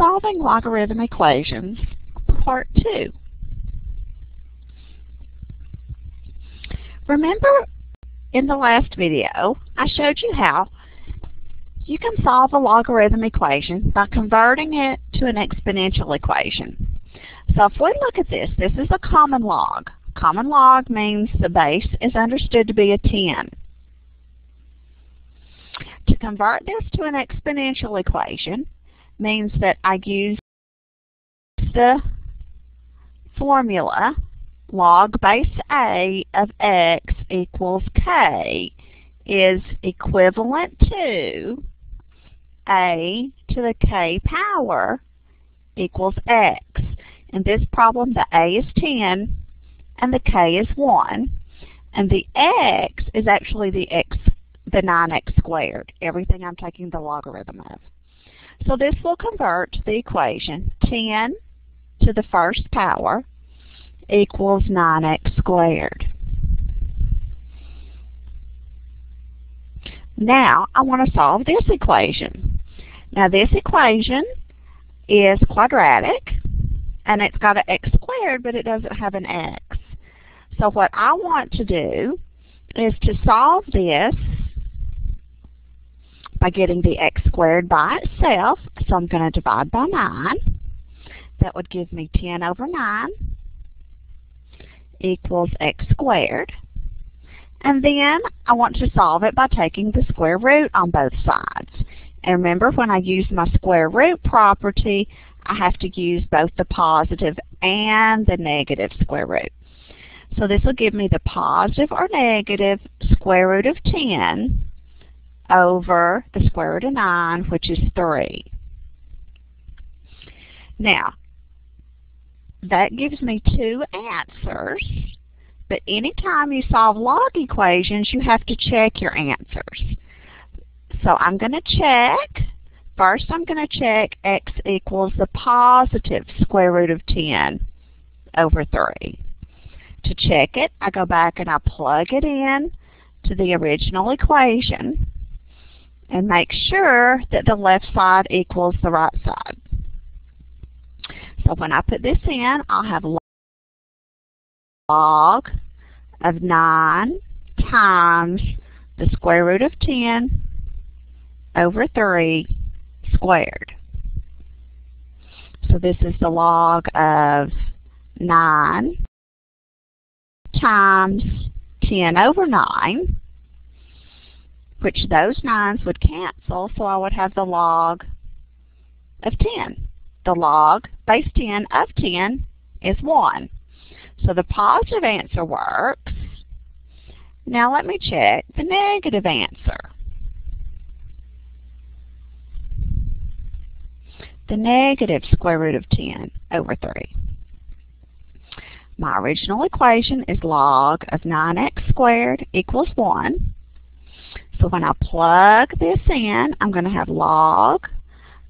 Solving logarithm equations, part 2. Remember in the last video, I showed you how you can solve a logarithm equation by converting it to an exponential equation. So if we look at this, this is a common log. Common log means the base is understood to be a 10. To convert this to an exponential equation means that I use the formula log base A of x equals k is equivalent to a to the k power equals x. In this problem, the a is 10 and the k is 1, and the x is actually the 9x squared, everything I'm taking the logarithm of. So this will convert the equation 10 to the first power equals 9x squared. Now I want to solve this equation. Now this equation is quadratic and it's got an x squared, but it doesn't have an x. So what I want to do is to solve this by getting the x squared by itself. So I'm going to divide by 9. That would give me 10 over 9 equals x squared. And then I want to solve it by taking the square root on both sides. And remember, when I use my square root property, I have to use both the positive and the negative square root. So this will give me the positive or negative square root of 10 over the square root of 9, which is 3. Now, that gives me 2 answers, but anytime you solve log equations, you have to check your answers. So I'm going to check. First, I'm going to check x equals the positive square root of 10 over 3. To check it, I go back and I plug it in to the original equation and make sure that the left side equals the right side. So when I put this in, I'll have log of 9 times the square root of 10 over 3 squared. So this is the log of 9 times 10 over 9, which those 9's would cancel, so I would have the log of 10. The log base 10 of 10 is 1. So the positive answer works. Now let me check the negative answer. The negative square root of 10 over 3. My original equation is log of 9x squared equals 1. So when I plug this in, I'm going to have log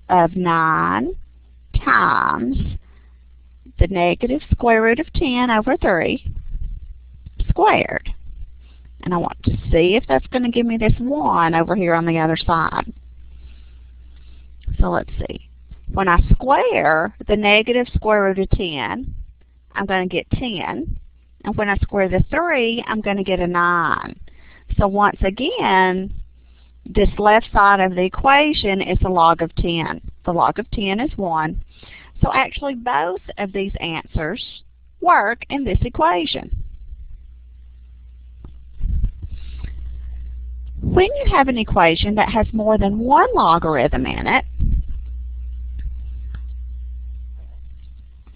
of 9 times the negative square root of 10 over 3 squared. And I want to see if that's going to give me this 1 over here on the other side. So let's see. When I square the negative square root of 10, I'm going to get 10. And when I square the 3, I'm going to get a 9. So once again, this left side of the equation is the log of 10. The log of 10 is 1. So actually both of these answers work in this equation. When you have an equation that has more than one logarithm in it,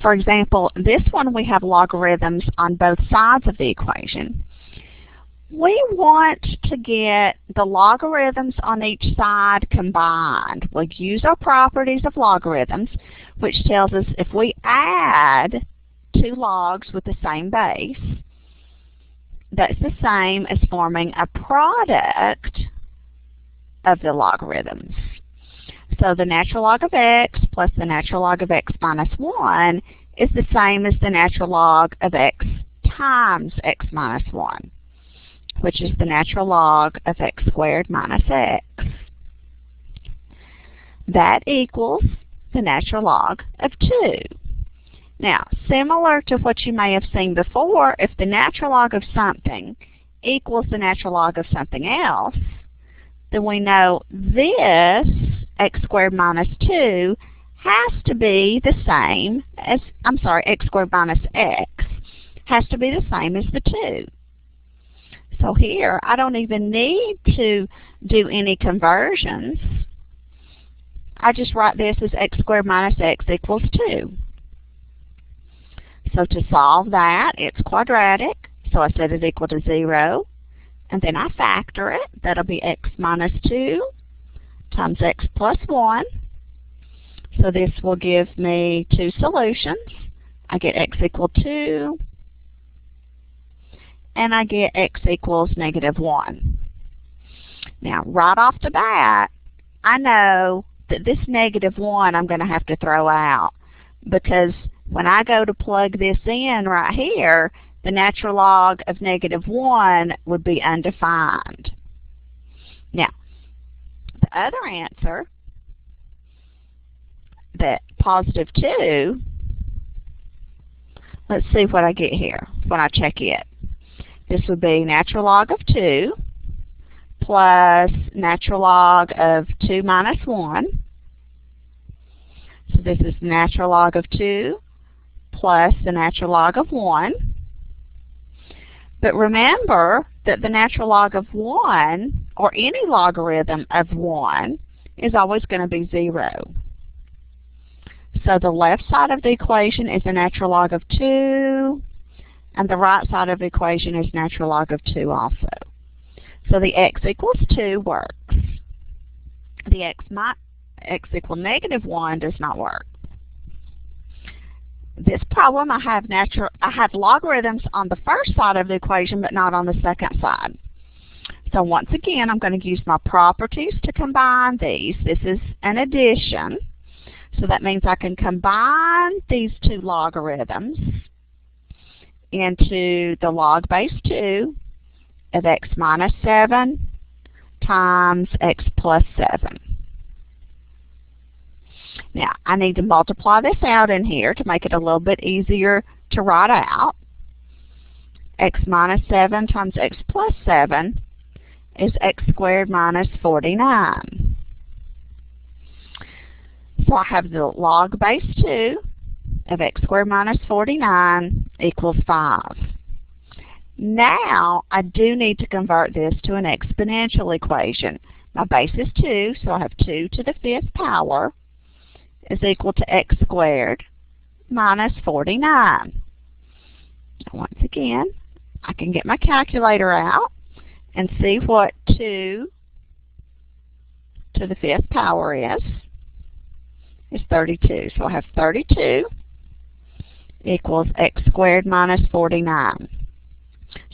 for example, this one we have logarithms on both sides of the equation. We want to get the logarithms on each side combined. We'll use our properties of logarithms, which tells us if we add 2 logs with the same base, that's the same as forming a product of the logarithms. So the natural log of x plus the natural log of x minus 1 is the same as the natural log of x times x minus 1, which is the natural log of x squared minus x. That equals the natural log of 2. Now, similar to what you may have seen before, if the natural log of something equals the natural log of something else, then we know this x squared minus 2 has to be the same as, x squared minus x has to be the same as the 2. So here, I don't even need to do any conversions. I just write this as x squared minus x equals 2. So to solve that, it's quadratic, so I set it equal to 0, and then I factor it. That'll be x minus 2 times x plus 1. So this will give me 2 solutions. I get x equal 2, and I get x equals negative 1. Now, right off the bat, I know that this negative 1 I'm going to have to throw out, because when I go to plug this in right here, the natural log of negative 1 would be undefined. Now, the other answer, that positive 2, let's see what I get here when I check it. This would be natural log of 2 plus natural log of 2 minus 1. So this is the natural log of 2 plus the natural log of 1. But remember that the natural log of 1, or any logarithm of 1, is always going to be 0. So the left side of the equation is the natural log of 2, and the right side of the equation is natural log of 2 also. So the x equals 2 works. The x equal negative 1 does not work. This problem, I have logarithms on the first side of the equation, but not on the second side. So once again, I'm going to use my properties to combine these. This is an addition. So that means I can combine these 2 logarithms into the log base 2 of x minus 7 times x plus 7. Now, I need to multiply this out in here to make it a little bit easier to write out. X minus 7 times x plus 7 is x squared minus 49. So I have the log base 2 of x squared minus 49 equals 5. Now, I do need to convert this to an exponential equation. My base is 2, so I have 2 to the 5th power is equal to x squared minus 49. Once again, I can get my calculator out and see what 2 to the 5th power is 32. So I have 32 equals x squared minus 49.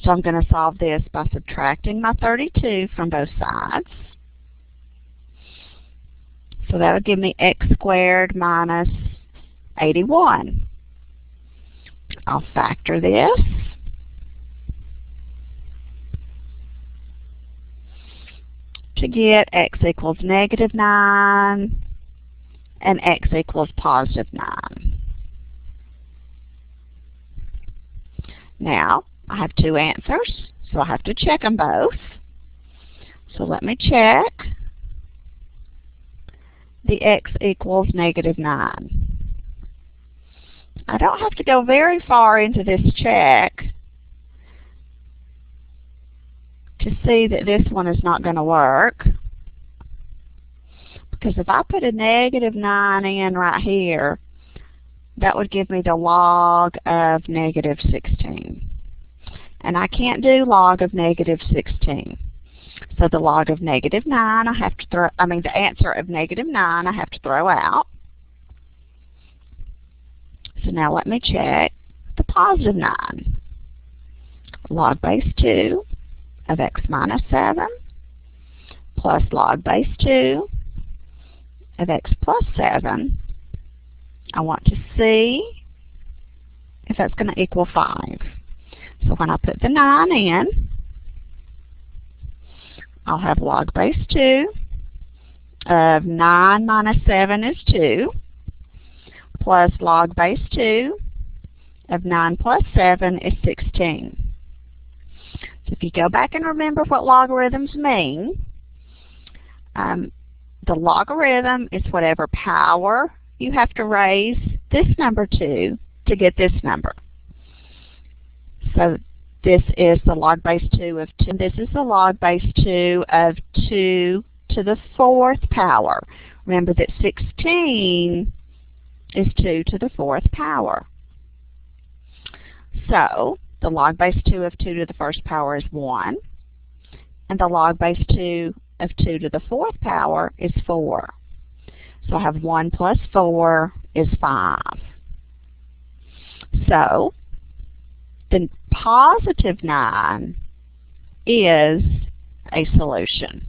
So I'm going to solve this by subtracting my 32 from both sides. So that would give me x squared minus 81. I'll factor this. To get x equals negative 9 and x equals positive 9. Now, I have 2 answers, so I have to check them both. So let me check. The x equals negative 9. I don't have to go very far into this check to see that this one is not going to work. Because if I put a negative 9 in right here, that would give me the log of negative 16. And I can't do log of negative 16. So the log of negative 9, the answer of negative 9 I have to throw out. So now let me check the positive 9. Log base 2 of x minus 7 plus log base 2 of x plus 7. I want to see if that's going to equal 5. So when I put the 9 in, I'll have log base 2 of 9 minus 7 is 2. plus log base 2 of 9 plus 7 is 16. So if you go back and remember what logarithms mean, the logarithm is whatever power you have to raise this number to get this number. So this is the log base 2 of 2. This is the log base 2 of 2 to the 4th power. Remember that 16 is 2 to the 4th power. So the log base 2 of 2 to the 1st power is 1. And the log base 2 of 2 to the 4th power is 4. So I have 1 plus 4 is 5. So the positive 9 is a solution.